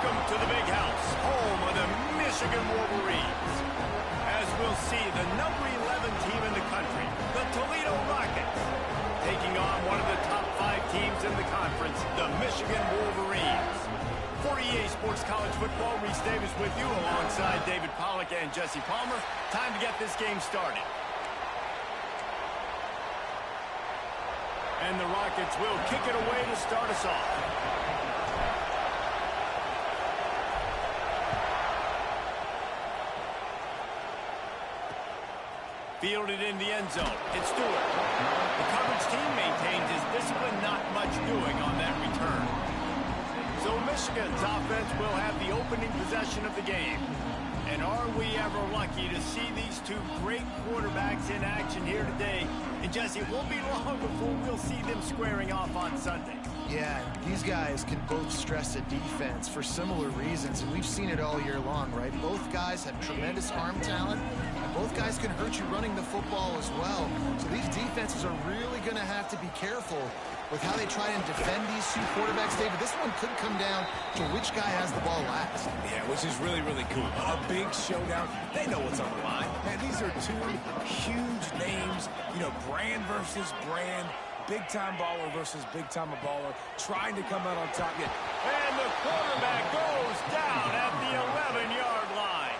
Welcome to the big house, home of the Michigan Wolverines. As we'll see, the number 11 team in the country, the Toledo Rockets, taking on one of the top 5 teams in the conference, the Michigan Wolverines. For EA Sports College Football, Reese Davis with you alongside David Pollack and Jesse Palmer. Time to get this game started. And the Rockets will kick it away to start us off. Fielded in the end zone. It's Stewart. The coverage team maintains his discipline, not much doing on that return. So Michigan's offense will have the opening possession of the game. And are we ever lucky to see these two great quarterbacks in action here today? And Jesse, it won't be long before we'll see them squaring off on Sunday. Yeah, these guys can both stress a defense for similar reasons, and we've seen it all year long, right? Both guys have tremendous arm talent, and both guys can hurt you running the football as well. So these defenses are really going to have to be careful with how they try and defend these two quarterbacks, David. This one could come down to which guy has the ball last. Yeah, which is really, really cool. A big showdown. They know what's on the line. Man, these are two huge names, you know, brand versus brand. Big-time baller versus big-time baller, trying to come out on top. Yet. And the quarterback goes down at the 11-yard line.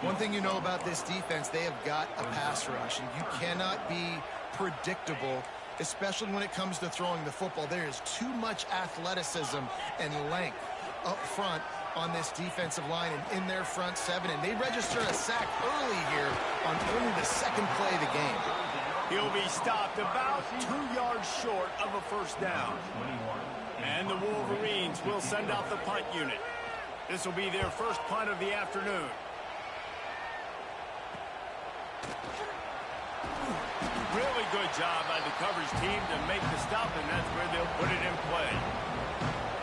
One thing you know about this defense, they have got a pass rush, and you cannot be predictable, especially when it comes to throwing the football. There is too much athleticism and length up front on this defensive line and in their front seven, and they register a sack early here on only the second play of the game. He'll be stopped about 2 yards short of a first down. And the Wolverines will send out the punt unit. This will be their first punt of the afternoon. Really good job by the coverage team to make the stop, and that's where they'll put it in play.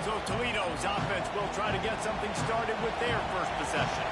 So Toledo's offense will try to get something started with their first possession.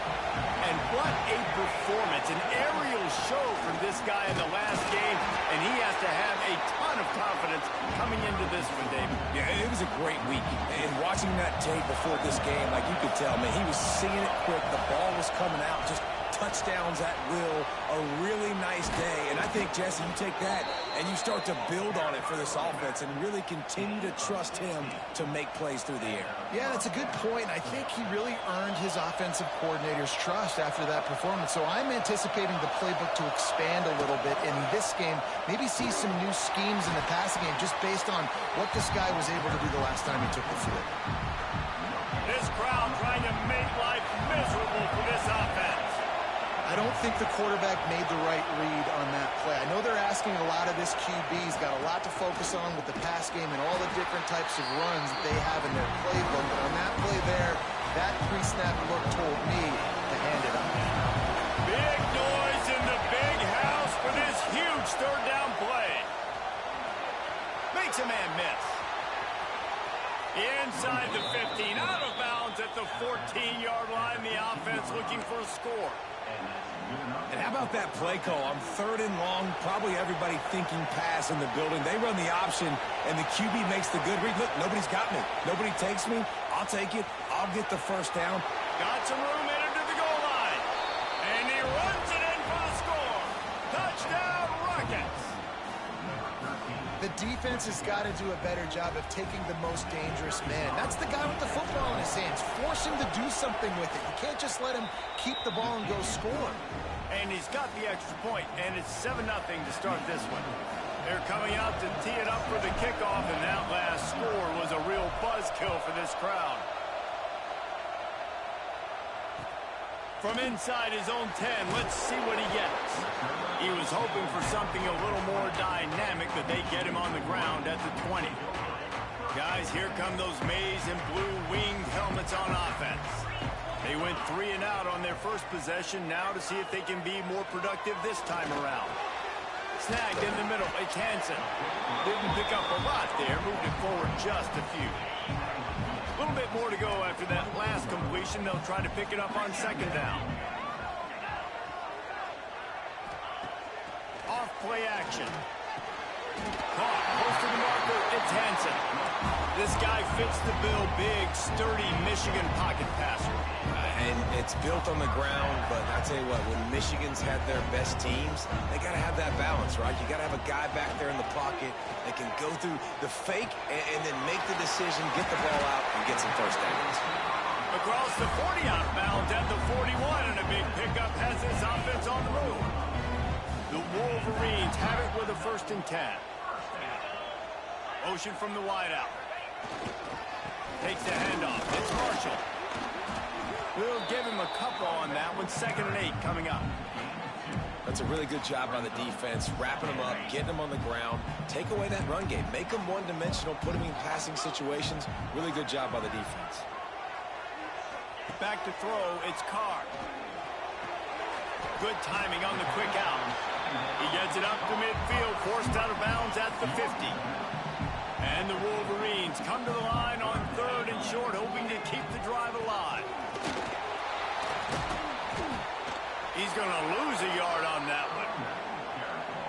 And what a performance, an aerial show from this guy in the last game, and he has to have a ton of confidence coming into this one, David. Yeah, it was a great week. And watching that tape before this game, like you could tell, man, he was seeing it quick. The ball was coming out, just touchdowns at will. A really nice day. And I think, Jesse, you take that and you start to build on it for this offense and really continue to trust him to make plays through the air. Yeah, that's a good point. I think he really earned his offensive coordinator's trust after that performance. So I'm anticipating the playbook to expand a little bit in this game. Maybe see some new schemes in the passing game just based on what this guy was able to do the last time he took the field. This crowd trying to make life miserable for this offense. I don't think the quarterback made the right read on that play. I know they're asking a lot of this QB. He's got a lot to focus on with the pass game and all the different types of runs that they have in their playbook. But on that play there, that pre-snap look told me to hand it up. Big noise in the big house for this huge third down play. Makes a man miss. Inside the 15, out of bounds at the 14-yard line. The offense looking for a score. And how about that play call on 3rd and long? Probably everybody thinking pass in the building. They run the option, and the QB makes the good read. Look, nobody's got me. Nobody takes me. I'll take it. I'll get the first down. Got some room in to the goal line. And he runs it in for the score. Touchdown, Rockets. The defense has got to do a better job of taking the most dangerous man. That's the guy with the football in his hands. Force him to do something with it. You can't just let him keep the ball and go score. And he's got the extra point, and it's 7-0 to start this one. They're coming out to tee it up for the kickoff, and that last score was a real buzzkill for this crowd. From inside his own 10, let's see what he gets. He was hoping for something a little more dynamic, but they get him on the ground at the 20. Guys, here come those maize and blue winged helmets on offense. They went 3 and out on their first possession. Now to see if they can be more productive this time around. Snagged in the middle. It's Hansen. Didn't pick up a lot there. Moved it forward just a few. A little bit more to go after that last completion. They'll try to pick it up on 2nd down. Off play action. Caught. Close to the marker. It's Hansen. This guy fits the bill. Big, sturdy Michigan pocket passer. And it's built on the ground, but I tell you what, when Michigan's had their best teams, they got to have that balance, right? You got to have a guy back there in the pocket that can go through the fake and then make the decision, get the ball out, and get some first downs. Across the 40 out of bounds at the 41, and a big pickup has this offense on the move. The Wolverines have it with a 1st and 10. Motion from the wideout. Takes the handoff. It's Marshall. We'll give him a couple on that one. 2nd and 8 coming up. That's a really good job by the defense, wrapping them up, getting them on the ground, take away that run game, make them one-dimensional, put them in passing situations. Really good job by the defense. Back to throw, it's Carr. Good timing on the quick out. He gets it up to midfield, forced out of bounds at the 50. And the Wolverines come to the line on 3rd and short, hoping to keep the drive alive. He's going to lose a yard on that one.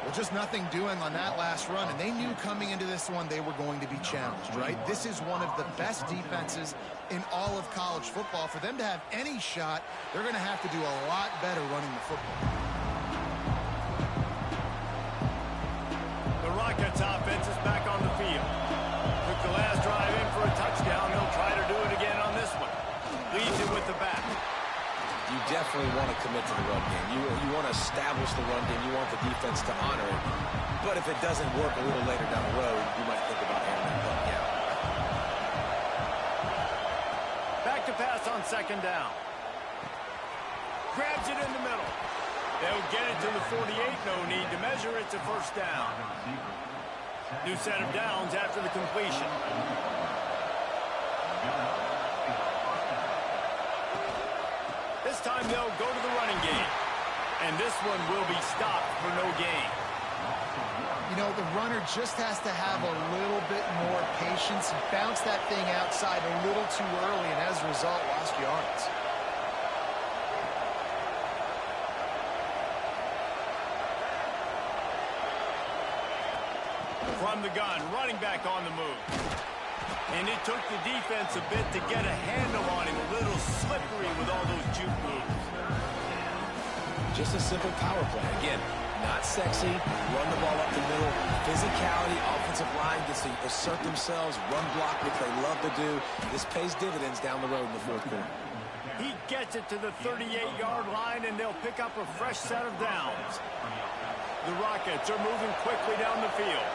Well, just nothing doing on that last run, and they knew coming into this one they were going to be challenged, right? This is one of the best defenses in all of college football. For them to have any shot, they're going to have to do a lot better running the football. The Rockets offense is back on the field. Took the last drive in for a touchdown. They'll try to do it again on this one. Leads it with the back. You definitely want to commit to the run game. You want to establish the run game. You want the defense to honor it. But if it doesn't work a little later down the road, you might think about airing that punt out. Back to pass on 2nd down. Grabs it in the middle. They'll get it to the 48. No need to measure. It's a 1st down. New set of downs after the completion. This time they'll go to the running game. And this one will be stopped for no gain. You know, the runner just has to have a little bit more patience. Bounce that thing outside a little too early, and as a result, lost yards. From the gun, running back on the move. And it took the defense a bit to get a handle on him. A little slippery with all those juke moves. Just a simple power play. Again, not sexy. Run the ball up the middle. Physicality, offensive line gets to assert themselves, run block, which they love to do. This pays dividends down the road in the 4th quarter. He gets it to the 38-yard line, and they'll pick up a fresh set of downs. The Rockets are moving quickly down the field.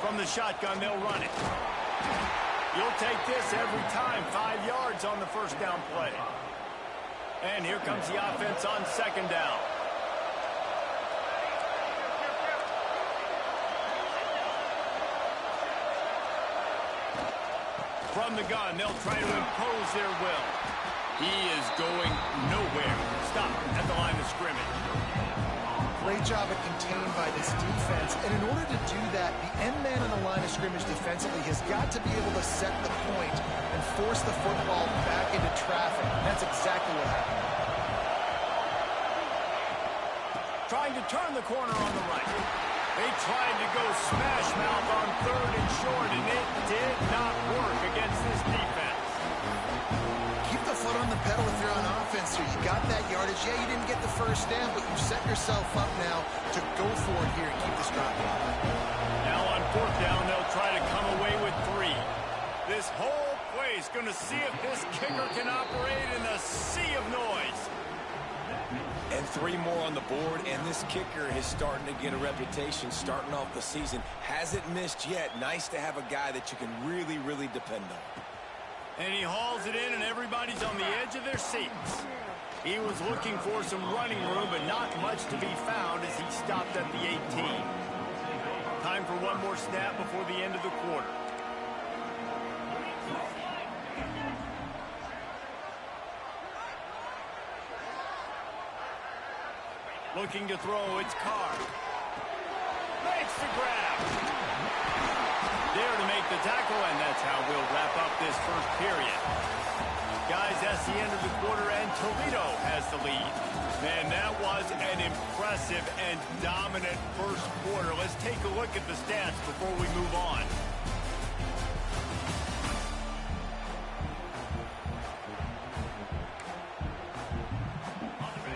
From the shotgun, they'll run it. You'll take this every time. 5 yards on the 1st down play. And here comes the offense on 2nd down. From the gun, they'll try to impose their will. He is going nowhere. Stop at the line of scrimmage. Great job at contained by this defense. And in order to do that, the end man on the line of scrimmage defensively has got to be able to set the point and force the football back into traffic. And that's exactly what happened. Trying to turn the corner on the right. They tried to go smash mouth on 3rd and short, and it did not work against this defense. Keep the foot on the pedal if you're on offense here. You got that yardage. Yeah, you didn't get the 1st down, but you set yourself up now to go for it here and keep this drive going. Now on 4th down, they'll try to come away with 3. This whole place going to see if this kicker can operate in a sea of noise. And 3 more on the board, and this kicker is starting to get a reputation starting off the season. Hasn't missed yet. Nice to have a guy that you can really, really depend on. And he hauls it in, and everybody's on the edge of their seats. He was looking for some running room, but not much to be found as he stopped at the 18. Time for one more snap before the end of the quarter. Looking to throw, it's Carr. Makes the grab. There to make the tackle, and that's how we'll wrap up this 1st period. Guys, that's the end of the quarter, and Toledo has the lead. Man, that was an impressive and dominant first quarter. Let's take a look at the stats before we move on.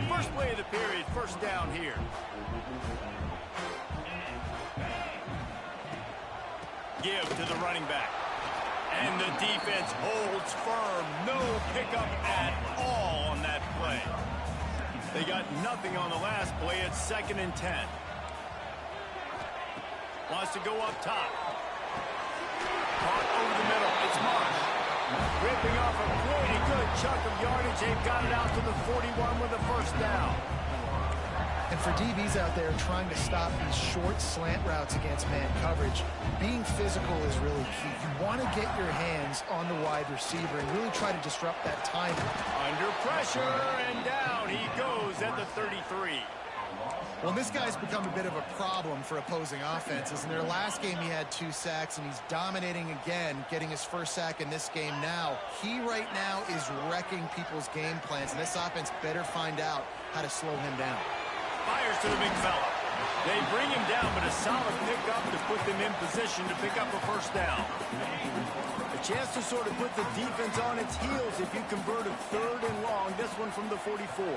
First play of the period, first down here. Give to the running back. And the defense holds firm. No pickup at all on that play. They got nothing on the last play. It's 2nd and 10. Wants to go up top. Caught over the middle. It's Marsh. Ripping off a pretty good chunk of yardage. They've got it out to the 41 with a first down. And for DBs out there trying to stop these short slant routes against man coverage, being physical is really key. You want to get your hands on the wide receiver and really try to disrupt that timing. Under pressure, and down he goes at the 33. Well, this guy's become a bit of a problem for opposing offenses. In their last game, he had 2 sacks, and he's dominating again, getting his first sack in this game now. He right now is wrecking people's game plans, and this offense better find out how to slow him down. Fires to the big fella. They bring him down, but a solid pickup to put them in position to pick up a first down. A chance to sort of put the defense on its heels if you convert a 3rd and long, this one from the 44.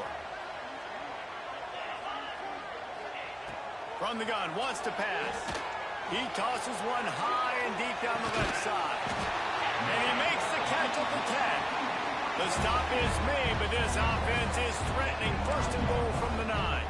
From the gun, wants to pass. He tosses one high and deep down the left side. And he makes the catch at the 10. The stop is made, but this offense is threatening. 1st and goal from the 9.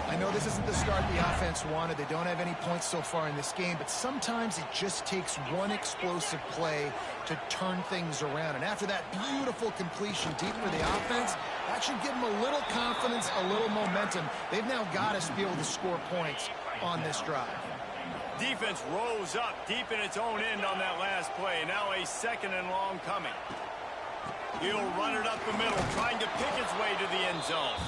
I know this isn't the start the offense wanted. They don't have any points so far in this game, but sometimes it just takes one explosive play to turn things around. And after that beautiful completion deep for the offense, that should give them a little confidence, a little momentum. They've now got to be able to score points on this drive. Defense rose up deep in its own end on that last play. Now a 2nd and long coming. He'll run it up the middle, trying to pick its way to the end zone.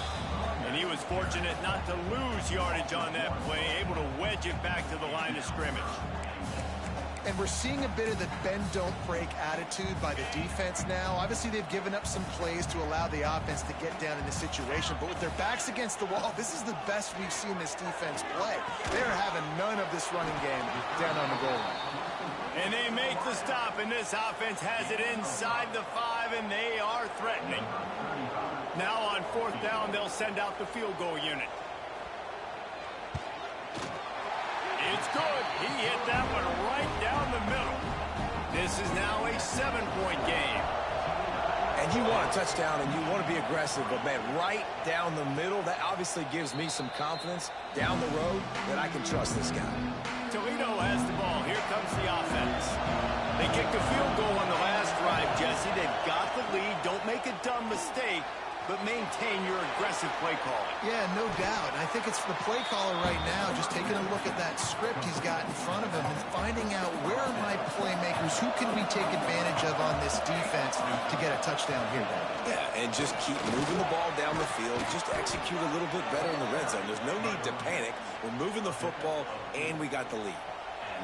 And he was fortunate not to lose yardage on that play, able to wedge it back to the line of scrimmage. And we're seeing a bit of the bend-don't-break attitude by the defense now. Obviously, they've given up some plays to allow the offense to get down in this situation. But with their backs against the wall, this is the best we've seen this defense play. They're having none of this running game down on the goal line. And they make the stop, and this offense has it inside the 5, and they are threatening. Now on 4th down, they'll send out the field goal unit. It's good. He hit that one right down the middle. This is now a 7-point game. And you want a touchdown and you want to be aggressive, but, man, right down the middle, that obviously gives me some confidence down the road that I can trust this guy. Toledo has the ball. Here comes the offense. They kicked a field goal on the last drive, Jesse. They've got the lead. Don't make a dumb mistake, but maintain your aggressive play calling. Yeah, no doubt. And I think it's the play caller right now just taking a look at that script he's got in front of him and finding out where are my playmakers, who can we take advantage of on this defense to get a touchdown here, Dad. Yeah, and just keep moving the ball down the field. Just execute a little bit better in the red zone. There's no need to panic. We're moving the football, and we got the lead.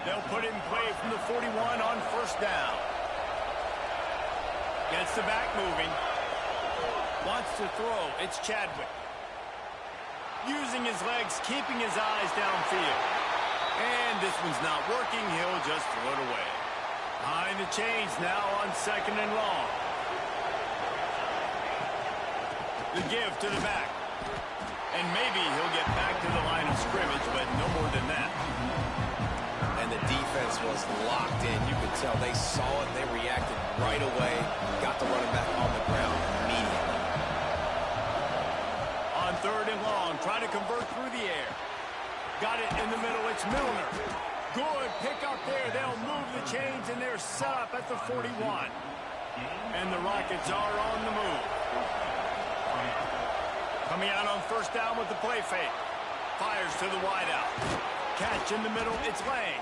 They'll put it in play from the 41 on 1st down. Gets the back moving. Wants to throw. It's Chadwick. Using his legs, keeping his eyes downfield. And this one's not working. He'll just throw it away. Behind the chains now on 2nd and long. The give to the back. And maybe he'll get back to the line of scrimmage, but no more than that. And the defense was locked in. You could tell they saw it. They reacted right away. Got the running back on the ground immediately. On 3rd and long, trying to convert through the air. Got it in the middle. It's Milner. Good pick up there. They'll move the chains, and they're set up at the 41. And the Rockets are on the move. Coming out on 1st down with the play fake. Fires to the wideout. Catch in the middle. It's Lang.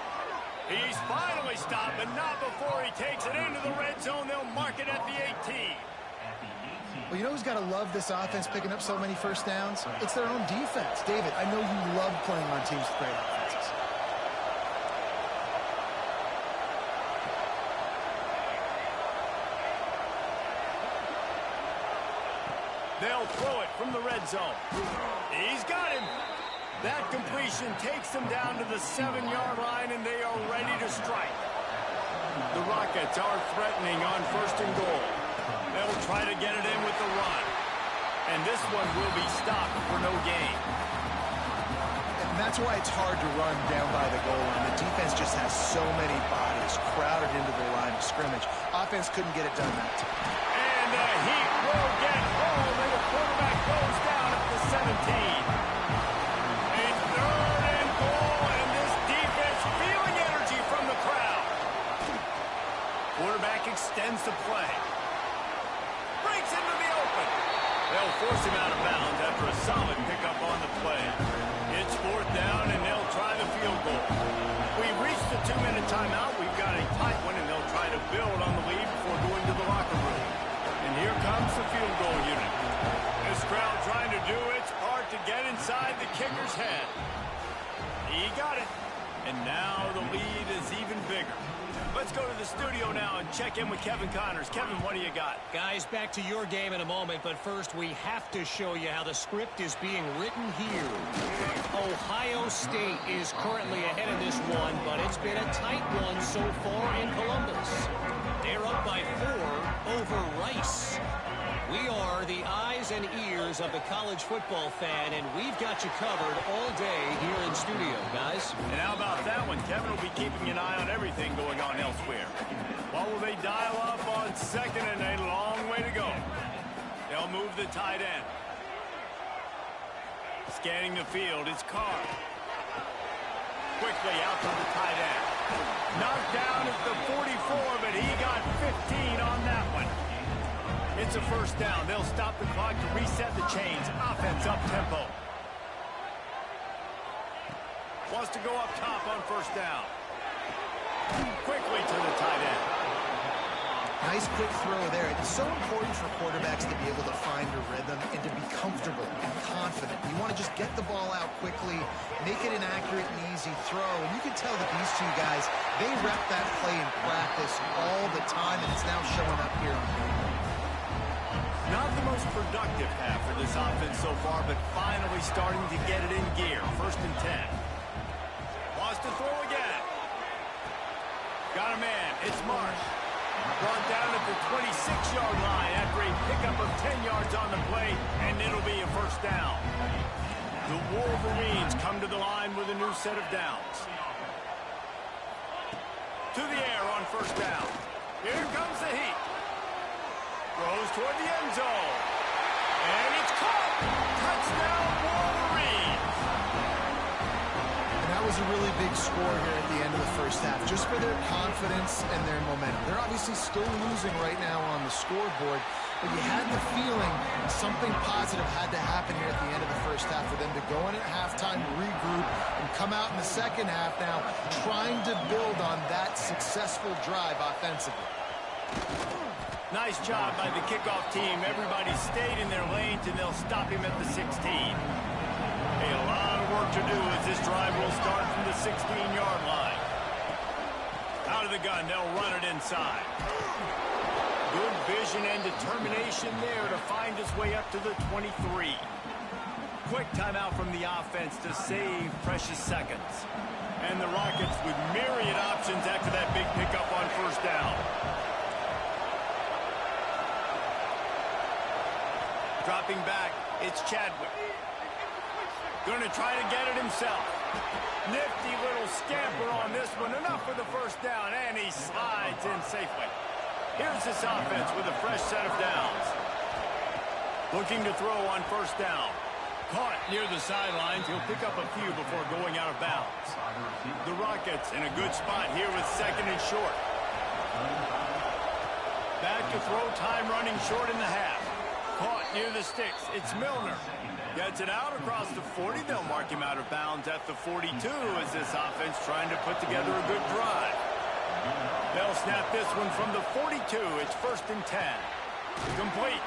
He's finally stopped, but not before he takes it into the red zone. They'll mark it at the 18. Well, you know who's got to love this offense picking up so many first downs? It's their own defense. David, I know you love playing on teams with great offenses. red zone. He's got him. That completion takes them down to the 7-yard line, and they are ready to strike. The Rockets are threatening on 1st and goal. They'll try to get it in with the run. And this one will be stopped for no gain. And that's why it's hard to run down by the goal line. The defense just has so many bodies crowded into the line of scrimmage. Offense couldn't get it done that time. And the Heat will get home, and the quarterback goes down at the 17. A 3rd and goal, and this defense feeling energy from the crowd. Quarterback extends the play. Breaks into the open. They'll force him out of bounds after a solid pickup on the play. It's 4th down, and they'll try the field goal. We've reached the 2-minute timeout. We've got a tight one, and they'll try to build on the lead before going to the locker room. And here comes the field goal unit. This crowd trying to do its part to get inside the kicker's head. He got it. And now the lead is even bigger. Let's go to the studio now and check in with Kevin Connors. Kevin, what do you got? Guys, back to your game in a moment, but first we have to show you how the script is being written here. Ohio State is currently ahead in this one, but it's been a tight one so far in Columbus. They're up by 4 over Rice. We are the eyes and ears of the college football fan, and we've got you covered all day here in studio, guys. And how about that one? Kevin will be keeping an eye on everything going on elsewhere. What will they dial up on 2nd and a long way to go? They'll move the tight end. Scanning the field, it's Carr. Quickly out to the tight end. Knocked down at the 44, but he got 15 on that one. It's a 1st down. They'll stop the clock to reset the chains. Offense up-tempo. Wants to go up top on 1st down. Quickly to the tight end. Nice quick throw there. It's so important for quarterbacks to be able to find a rhythm and to be comfortable and confident. You want to just get the ball out quickly, make it an accurate and easy throw. And you can tell that these two guys, they rep that play in practice all the time, and it's now showing up here on game. Not the most productive half for this offense so far, but finally starting to get it in gear. 1st and 10. Wants to throw again. Got a man. It's Marsh. Brought down at the 26-yard line after a pickup of 10 yards on the play, and it'll be a 1st down. The Wolverines come to the line with a new set of downs. To the air on 1st down. Here comes the Heat. Throws toward the end zone. And it's caught. Touchdown, Wolverines. And that was a really big score here at the end of the 1st half, just for their confidence and their momentum. They're obviously still losing right now on the scoreboard, but you had the feeling something positive had to happen here at the end of the 1st half for them to go in at halftime, regroup, and come out in the 2nd half now trying to build on that successful drive offensively. Nice job by the kickoff team. Everybody stayed in their lanes, and they'll stop him at the 16. A lot of work to do as this drive will start from the 16-yard line. Out of the gun, they'll run it inside. Good vision and determination there to find his way up to the 23. Quick timeout from the offense to save precious seconds. And the Rockets with myriad options after that big pickup on 1st down. Dropping back, it's Chadwick. Going to try to get it himself. Nifty little scamper on this one. Enough for the 1st down, and he slides in safely. Here's this offense with a fresh set of downs. Looking to throw on 1st down. Caught near the sidelines. He'll pick up a few before going out of bounds. The Rockets in a good spot here with 2nd and short. Back to throw, time running short in the half. Caught near the sticks. It's Milner. Gets it out across the 40. They'll mark him out of bounds at the 42 as this offense trying to put together a good drive. They'll snap this one from the 42. It's 1st and 10. Complete.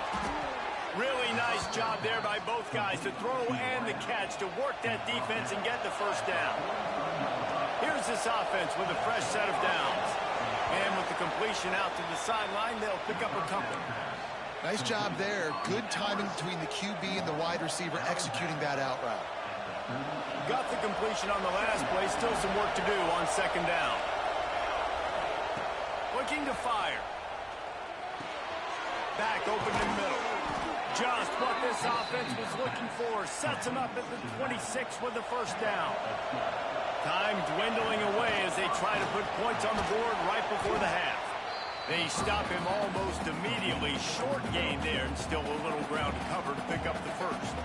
Really nice job there by both guys to throw and the catch to work that defense and get the 1st down. Here's this offense with a fresh set of downs. And with the completion out to the sideline, they'll pick up a couple. Nice job there. Good timing between the QB and the wide receiver executing that out route. Got the completion on the last play. Still some work to do on second down. Looking to fire. Back open in the middle. Just what this offense was looking for. Sets him up at the 26 with the first down. Time dwindling away as they try to put points on the board right before the half. They stop him almost immediately. Short gain there and still a little ground to cover to pick up the first.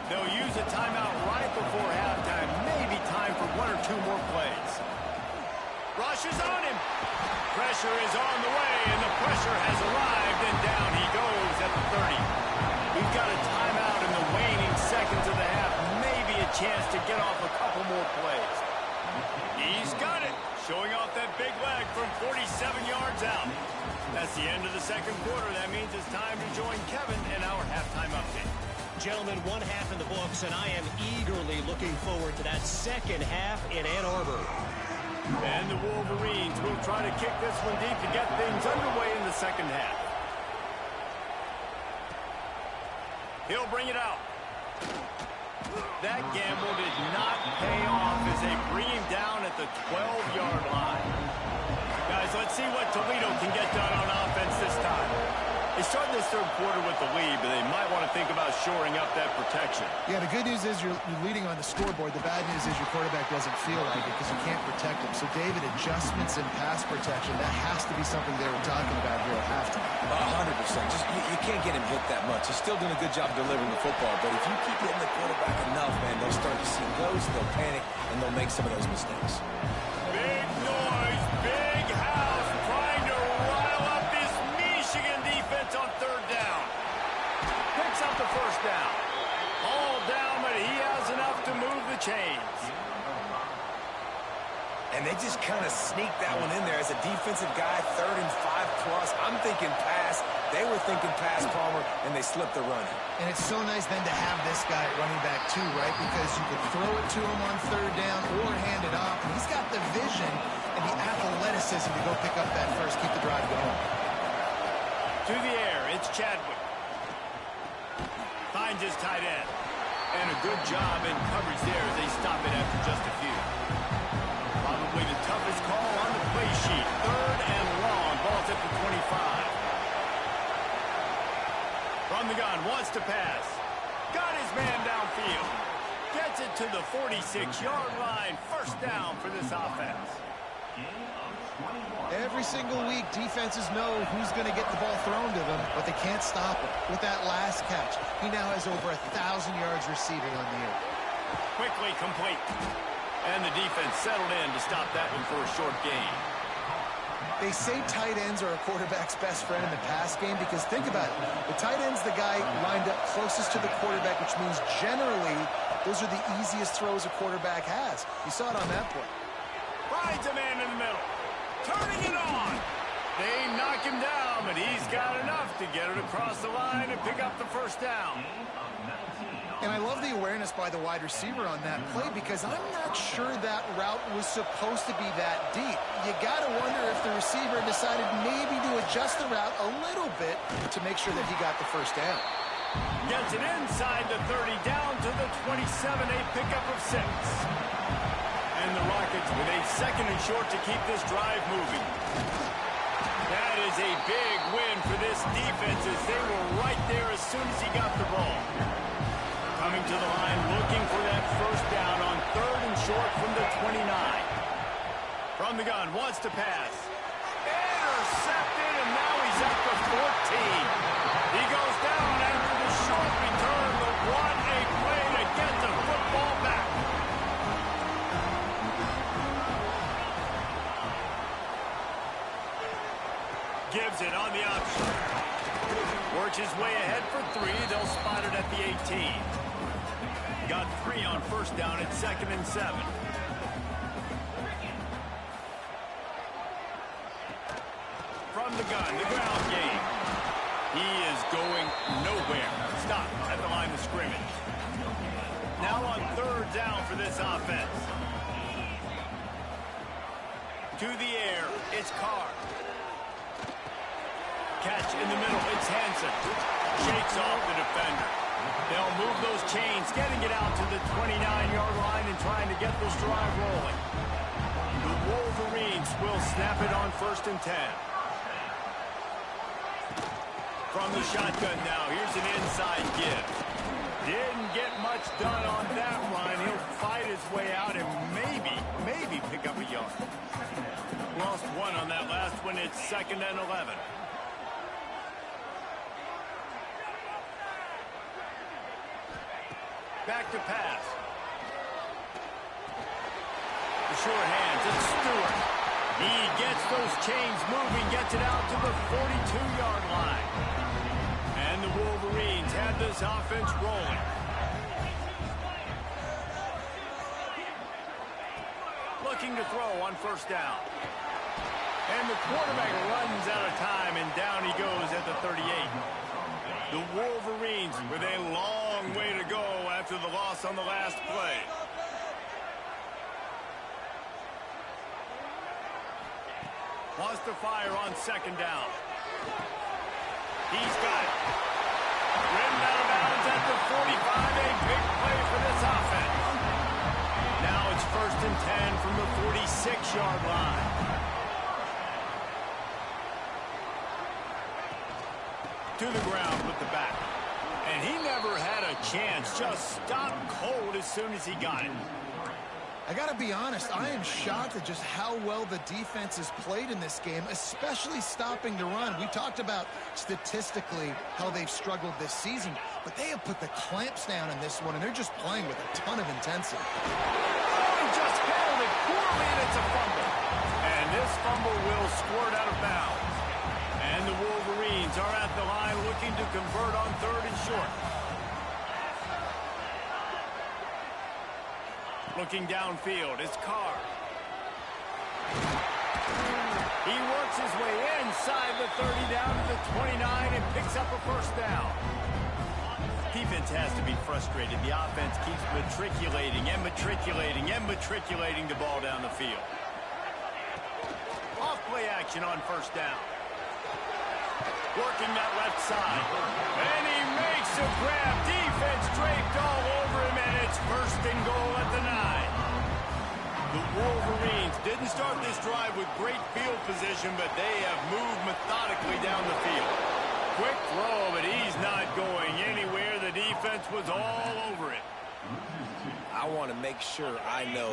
They'll use a timeout right before halftime. Maybe time for one or two more plays. Rush is on him. Pressure is on the way, and the pressure has arrived, and down he goes at the 30. We've got a timeout in the waning seconds of the half. Maybe a chance to get off a couple more plays. He's got it. Showing off that big leg from 47 yards out. That's the end of the second quarter. That means it's time to join Kevin in our halftime update. Gentlemen, one half in the books, and I am eagerly looking forward to that second half in Ann Arbor. And the Wolverines will try to kick this one deep to get things underway in the second half. He'll bring it out. That gamble did not pay off as they bring him down at the 12-yard line. Guys, let's see what Toledo can get done on offense this time. They started this third quarter with the lead, but they might want to think about shoring up that protection. Yeah, the good news is you're leading on the scoreboard. The bad news is your quarterback doesn't feel like it because you can't protect him. So, David, adjustments in pass protection, that has to be something they were talking about here at halftime. 100%. Just you can't get him hit that much. He's still doing a good job delivering the football, but if you keep hitting the quarterback enough, man, they'll start to see ghosts, they'll panic, and they'll make some of those mistakes. Big noise, big house, trying to rile up this Michigan defense on third down. Picks up the first down. All down, but he has enough to move the chains. And they just kind of sneaked that one in there as a defensive guy, 3rd and 5+. I'm thinking pass. They were thinking pass, Palmer, and they slipped the run. And it's so nice then to have this guy running back too, right? Because you can throw it to him on third down or hand it off. And he's got the vision and the athleticism to go pick up that first, keep the drive going. To the air, it's Chadwick. Finds his tight end. And a good job in coverage there as they stop it after just a few. Probably the toughest call on the play sheet. 3rd and long. Ball's at the 25. From the gun, wants to pass. Got his man downfield. Gets it to the 46-yard line. First down for this offense. Every single week, defenses know who's going to get the ball thrown to them, but they can't stop him. With that last catch, he now has over 1,000 yards receiving on the year. Quickly complete. And the defense settled in to stop that one for a short gain. They say tight ends are a quarterback's best friend in the pass game because think about it. The tight end's the guy lined up closest to the quarterback, which means generally those are the easiest throws a quarterback has. You saw it on that play. Finds a man in the middle. Turning it on. They knock him down, but he's got enough to get it across the line and pick up the first down. And I love the awareness by the wide receiver on that play because I'm not sure that route was supposed to be that deep. You got to wonder if the receiver decided maybe to adjust the route a little bit to make sure that he got the first down. Gets it inside the 30, down to the 27, a pickup of 6. And the Rockets with a 2nd and short to keep this drive moving. That is a big win for this defense as they were right there as soon as he got the ball. Coming to the line, looking for that first down on 3rd and short from the 29. From the gun, wants to pass. Intercepted, and now he's at the 14. He goes down after the short return, but what a play to get the football back. Gives it on the option. Works his way ahead for 3. They'll spot it at the 18. Got 3 on first down at 2nd and 7. From the gun, the ground game. He is going nowhere. Stop at the line of scrimmage. Now on 3rd down for this offense. To the air, it's Carr. catch in the middle. It's Hansen. Shakes off the defender. They'll move those chains, getting it out to the 29-yard line and trying to get this drive rolling. The Wolverines will snap it on 1st and 10. From the shotgun now, here's an inside give. Didn't get much done on that run. He'll fight his way out and maybe pick up a yard. Lost one on that last one. It's 2nd and 11. Back to pass. The short hands, it's Stewart. He gets those chains moving, gets it out to the 42-yard line. And the Wolverines have this offense rolling. Looking to throw on 1st down. And the quarterback runs out of time, and down he goes at the 38. The Wolverines with a long way to go after the loss on the last play. Wants to fire on 2nd down. He's got it. Ridden out of bounds at the 45. A big play for this offense. Now it's 1st and 10 from the 46-yard line. To the ground with the back. And he never had a chance. Just stopped cold as soon as he got it. I got to be honest, I am shocked at just how well the defense has played in this game, especially stopping the run. We talked about statistically how they've struggled this season, but they have put the clamps down in this one, and they're just playing with a ton of intensity. Oh, he just handled it poorly, and it's a fumble. And this fumble will squirt out of bounds. And the Wolverines are at the line looking to convert on 3rd and short. Looking downfield, it's Carr. He works his way inside the 30 down to the 29 and picks up a 1st down. Defense has to be frustrated. The offense keeps matriculating the ball down the field. Off play action on 1st down. Working that left side. And he makes a grab. Defense draped all over him, and it's 1st and goal at the 9. The Wolverines didn't start this drive with great field position, but they have moved methodically down the field. Quick throw, but he's not going anywhere. The defense was all over it. I want to make sure I know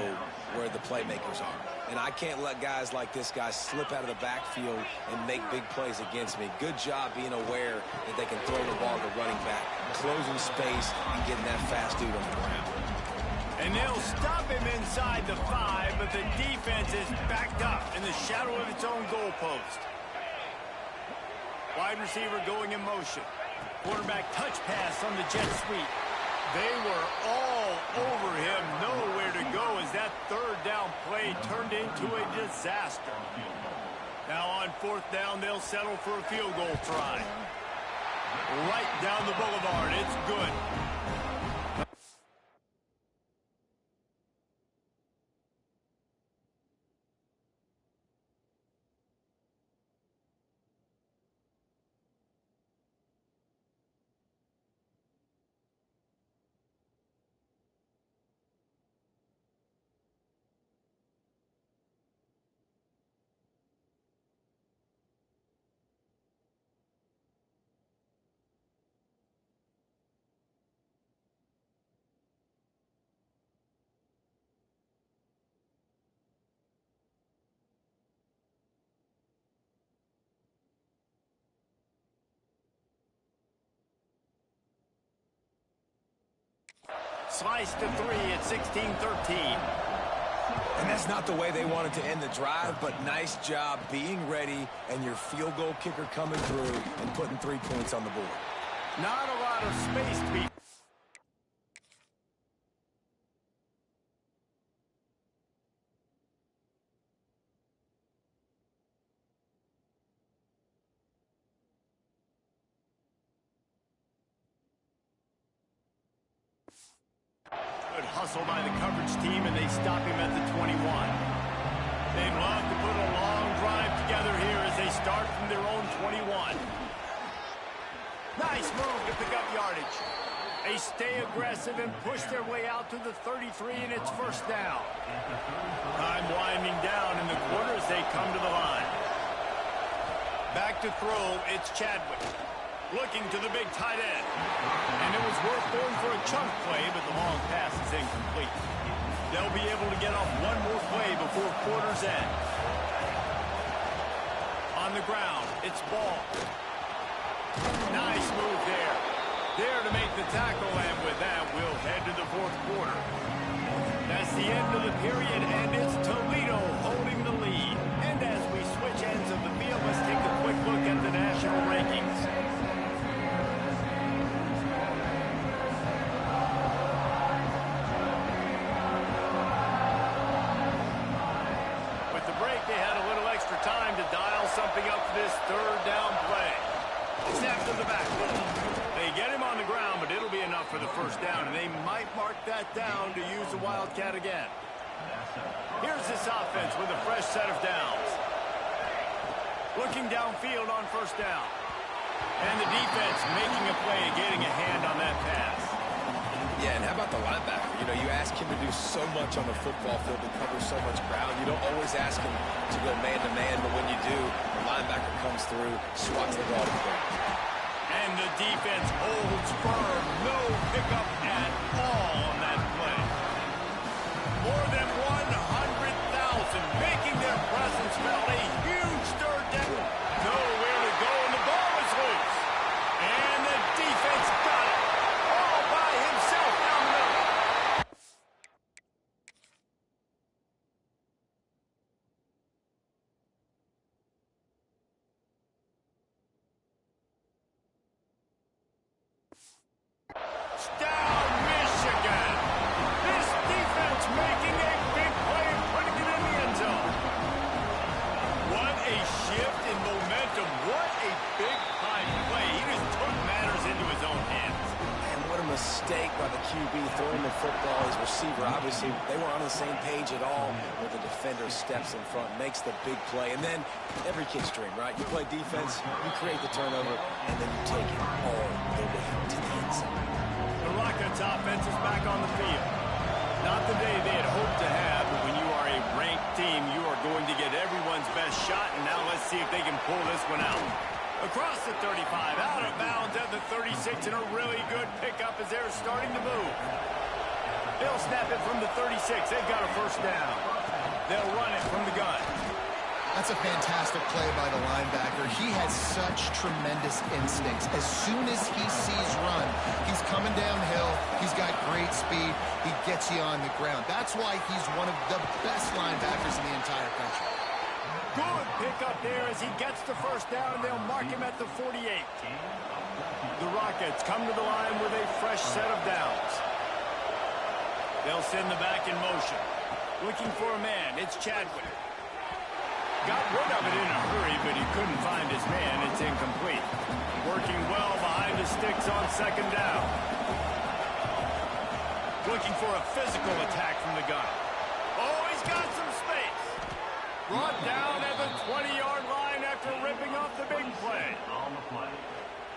where the playmakers are. And I can't let guys like this guy slip out of the backfield and make big plays against me. Good job being aware that they can throw the ball to running back, closing space, and getting that fast dude on the ground. And they'll stop him inside the 5, but the defense is backed up in the shadow of its own goalpost. Wide receiver going in motion. Quarterback touch pass on the jet sweep. They were all over him, nowhere to go as that 3rd down play turned into a disaster. Now on 4th down, they'll settle for a field goal try. Right down the boulevard, it's good. Sliced to 3 at 16-13. And that's not the way they wanted to end the drive, but nice job being ready and your field goal kicker coming through and putting 3 points on the board. Not a lot of space to be. Good hustle by the coverage team, and they stop him at the 21. They'd love to put a long drive together here as they start from their own 21. Nice move to pick up yardage. They stay aggressive and push their way out to the 33, and it's first down. Time winding down in the quarter as they come to the line. Back to throw, it's Chadwick. Looking to the big tight end. And it was worth going for a chunk play, but the long pass is incomplete. They'll be able to get off one more play before quarter's end. On the ground, it's Ball. Nice move there. There to make the tackle, and with that, we'll head to the fourth quarter. That's the end of the period, and it's Toledo holding the lead. And as we switch ends of the field, let's take a quick look at the national rankings. With the break, they had a little extra time to dial something up for this third down play. Snap to the backfield. They get him on the ground, but it'll be enough for the first down, and they might mark that down to use the Wildcat again. Here's this offense with a fresh set of downs. Looking downfield on first down. And the defense making a play, getting a hand on that pass. Yeah, and how about the linebacker? You know, you ask him to do so much on the football field and cover so much ground. You don't always ask him to go man-to-man, but when you do, the linebacker comes through, swats the ball to the ground. And the defense holds firm. No pickup at all on that play. More than 100,000 making their presence felt. A huge third down. Nowhere to go, and the ball is loose. And the defense got it. All by himself down the middle. Down Michigan. This defense making a big play and putting it in the end zone. What a shift in momentum. What a big-time play. He just took matters into his own hands. And what a mistake by the QB throwing the football. His receiver, obviously, they were on the same page at all. But the defender steps in front, makes the big play. And then every kid's dream, right? You play defense, you create the turnover, and then you take it all the way to the end zone. The Rockets offense is back on the field. Not the day they had hoped to have, but when you are a ranked team, you are going to get everyone's best shot, and now let's see if they can pull this one out. Across the 35, out of bounds at the 36, and a really good pickup as they're starting to move. They'll snap it from the 36. They've got a first down. They'll run it from the gun. That's a fantastic play by the linebacker. He has such tremendous instincts. As soon as he sees run, he's coming downhill. He's got great speed. He gets you on the ground. That's why he's one of the best linebackers in the entire country. Good pickup there as he gets the first down, and they'll mark him at the 48. The Rockets come to the line with a fresh set of downs. They'll send the back in motion. Looking for a man, it's Chadwick. Got rid of it in a hurry, but he couldn't find his man. It's incomplete. Working well behind the sticks on second down. Looking for a physical attack from the gun. Oh, he's got some space. Brought down at the 20-yard line after ripping off the big play.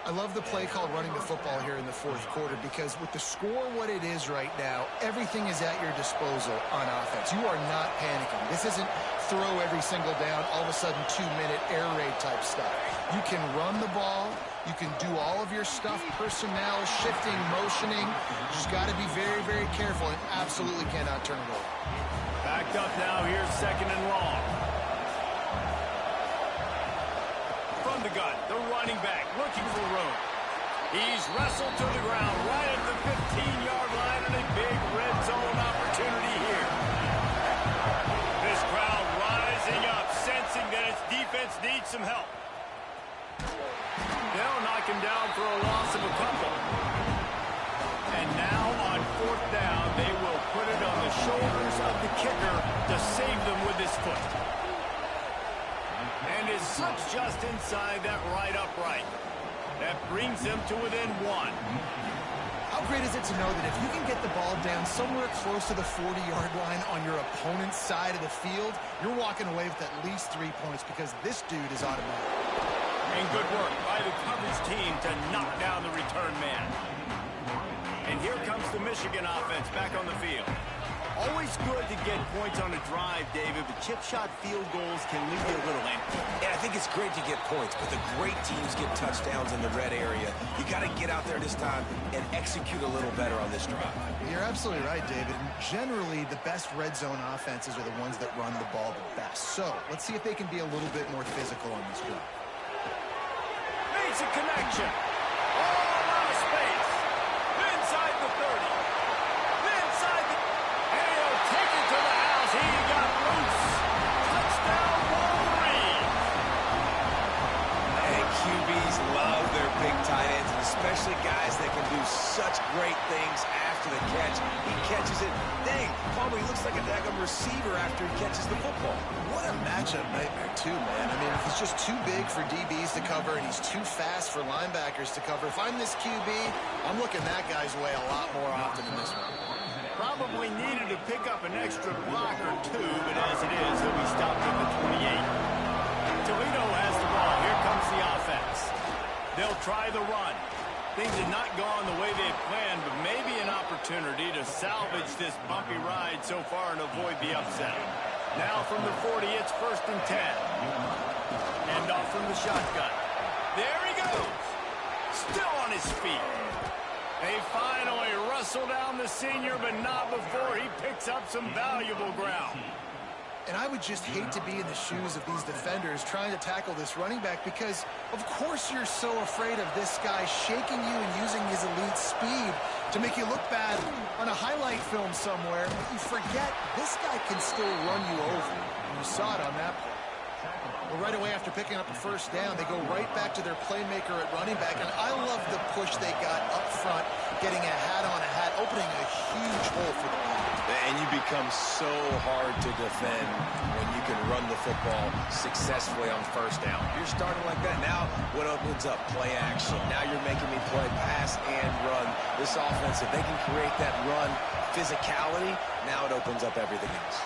I love the play call running the football here in the fourth quarter because with the score what it is right now, everything is at your disposal on offense. You are not panicking. This isn't throw every single down, all of a sudden 2-minute air raid type stuff. You can run the ball. You can do all of your stuff, personnel, shifting, motioning. You just got to be very, very careful and absolutely cannot turn it over. Backed up now. Here's second and long. From the gun, the running back looking for room. He's wrestled to the ground right at the 15-yard line, and a big red zone opportunity here. This crowd rising up, sensing that its defense needs some help. They'll knock him down for a loss of a couple. And now on fourth down, they will put it on the shoulders of the kicker to save them with his foot. And is slipped just inside that right upright. That brings them to within one. How great is it to know that if you can get the ball down somewhere close to the 40-yard line on your opponent's side of the field, you're walking away with at least 3 points because this dude is automatic. And good work by the coverage team to knock down the return man. And here comes the Michigan offense back on the field. Always good to get points on a drive, David, but chip shot field goals can leave you a little empty. And I think it's great to get points, but the great teams get touchdowns in the red area. You got to get out there this time and execute a little better on this drive. You're absolutely right, David. Generally, the best red zone offenses are the ones that run the ball the best. So let's see if they can be a little bit more physical on this drive. Makes a connection. All out of space. Inside the 30. Inside the... And he'll take it to the house. He got loose. Touchdown, Wolverine. And QBs love their big tight ends, and especially guys that can do such great things after the catch. He catches it. Dang, Palmer, he looks like a daggum receiver after he catches the football. What a matchup nightmare, too, man. I mean, if he's just too big for DBs to cover and he's too fast for linebackers to cover, if I'm this QB, I'm looking that guy's way a lot more often than this one. Probably needed to pick up an extra block or two, but as it is, he'll be stopped at the 28. Toledo has the ball. Here comes the offense. They'll try the run. Things have not gone the way they had planned, but maybe an opportunity to salvage this bumpy ride so far and avoid the upset. Now from the 40, it's 1st and 10. And off from the shotgun. There he goes. Still on his feet. They finally wrestle down the senior, but not before he picks up some valuable ground. And I would just hate to be in the shoes of these defenders trying to tackle this running back because, of course, you're so afraid of this guy shaking you and using his elite speed to make you look bad on a highlight film somewhere. But you forget this guy can still run you over. And you saw it on that play. Well, right away after picking up a 1st down, they go right back to their playmaker at running back. And I love the push they got up front, getting a hat on a hat, opening a huge hole for the ball. And you become so hard to defend when you can run the football successfully on 1st down. You're starting like that. Now what opens up? Play action. Now you're making me play pass and run. This offense, if they can create that run physicality, now it opens up everything else.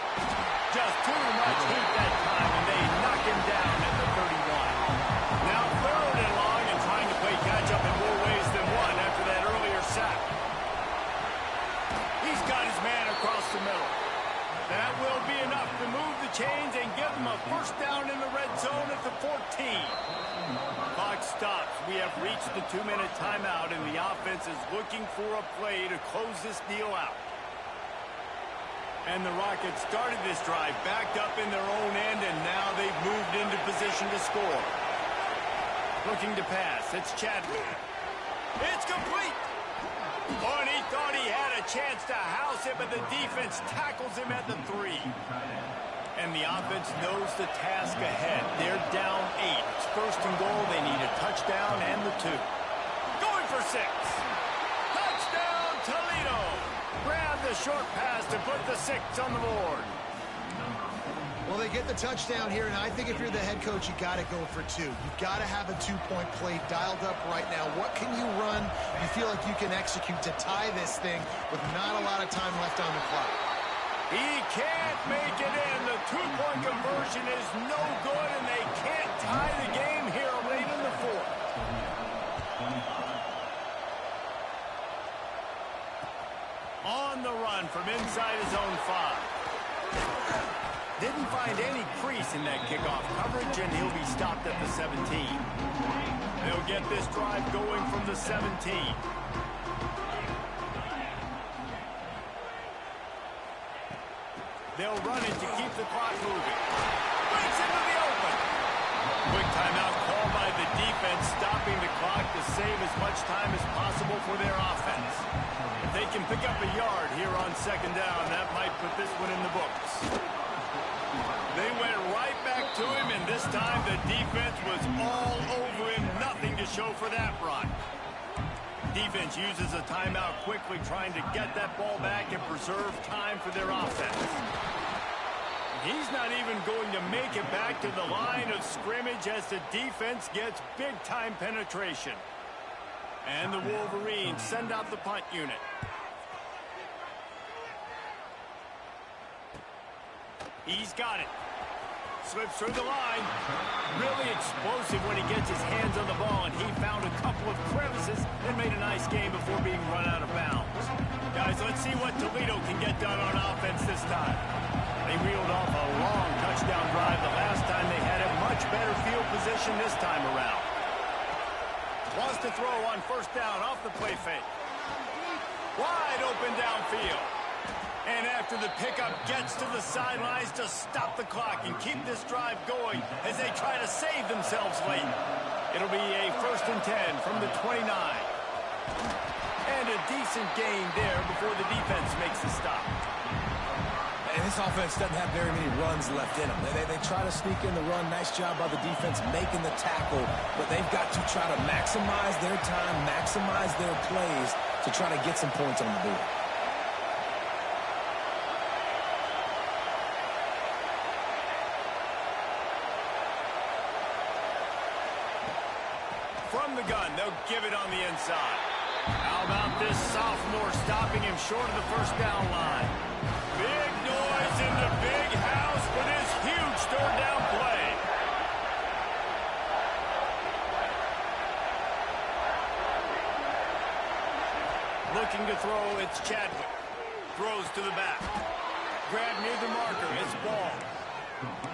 Just too much heat that time, and they knock him down at the 31. Now 3rd and long and trying to play catch-up in more ways than one after that earlier sack. He's got his man across the middle. That will be enough to move the chains and give them a 1st down in the red zone at the 14. Clock stops. We have reached the 2-minute timeout, and the offense is looking for a play to close this deal out. And the Rockets started this drive backed up in their own end, and now they've moved into position to score. Looking to pass. It's Chadwick. It's complete. Oh, and he thought he had a chance to house it, but the defense tackles him at the 3. And the offense knows the task ahead. They're down 8. It's 1st and goal. They need a touchdown and the 2. Going for 6. Touchdown, Toledo. Grab the short pass to put the 6 on the board. Well, they get the touchdown here, and I think if you're the head coach, you got to go for 2. You've got to have a 2-point play dialed up right now. What can you run you feel like you can execute to tie this thing with not a lot of time left on the clock? He can't make it in. The 2-point conversion is no good, and they can't tie the game here late in the 4th. On the run from inside his own 5. Didn't find any crease in that kickoff coverage, and he'll be stopped at the 17. They'll get this drive going from the 17. They'll run it to keep the clock moving. Breaks into the open. Quick timeout called by the defense, stopping the clock to save as much time as possible for their offense. If they can pick up a yard here on 2nd down, that might put this one in the books. They went right back to him, and this time the defense was all over him. Nothing to show for that run. Defense uses a timeout quickly, trying to get that ball back and preserve time for their offense. He's not even going to make it back to the line of scrimmage as the defense gets big-time penetration. And the Wolverines send out the punt unit. He's got it. Slips through the line. Really explosive when he gets his hands on the ball, and he found a couple of crevices and made a nice game before being run out of bounds. Guys, let's see what Toledo can get done on offense this time. They reeled off a long touchdown drive the last time they had a much better field position this time around. Wants to throw on first down off the play fake. Wide open downfield. And after the pickup, gets to the sidelines to stop the clock and keep this drive going as they try to save themselves late. It'll be a 1st and 10 from the 29. And a decent gain there before the defense makes the stop. And this offense doesn't have very many runs left in them. They try to sneak in the run. Nice job by the defense making the tackle. But they've got to try to maximize their time, maximize their plays to try to get some points on the board. From the gun, they'll give it on the inside. How about this sophomore stopping him short of the first down line? Big noise in the big house for this huge third down play. Looking to throw, it's Chadwick. Throws to the back. Grab near the marker, it's ball.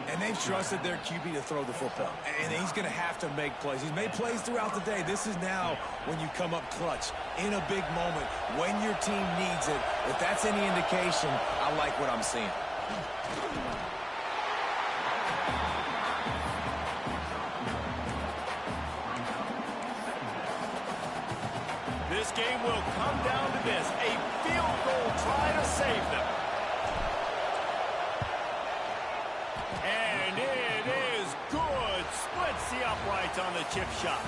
And they've trusted their QB to throw the football. And he's going to have to make plays. He's made plays throughout the day. This is now when you come up clutch in a big moment when your team needs it. If that's any indication, I like what I'm seeing. This game will come down to this. A field goal try to save them. And it is good. Splits the uprights on the chip shot.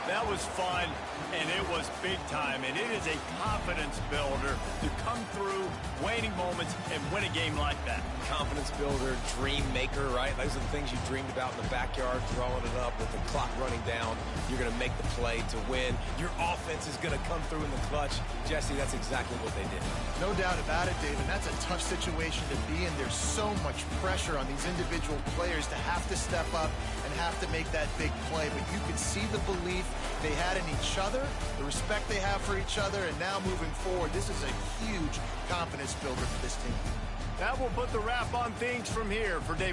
That was fun, and it was big time. And it is a confidence builder to come through waning moments and win a game like that. Confidence builder, dream maker, right? Those are the things you dreamed about in the backyard, throwing it up with the clock running down. You're going to make the play to win. Your offense is going to come through in the clutch. Jesse, that's exactly what they did. No doubt about it, David. That's a tough situation to be in. There's so much pressure on these individual players to have to step up and have to make that big play. But you could see the belief they had in each other, the respect they have for each other, and now moving forward, this is a huge confidence builder for this team. That will put the wrap on things from here for David.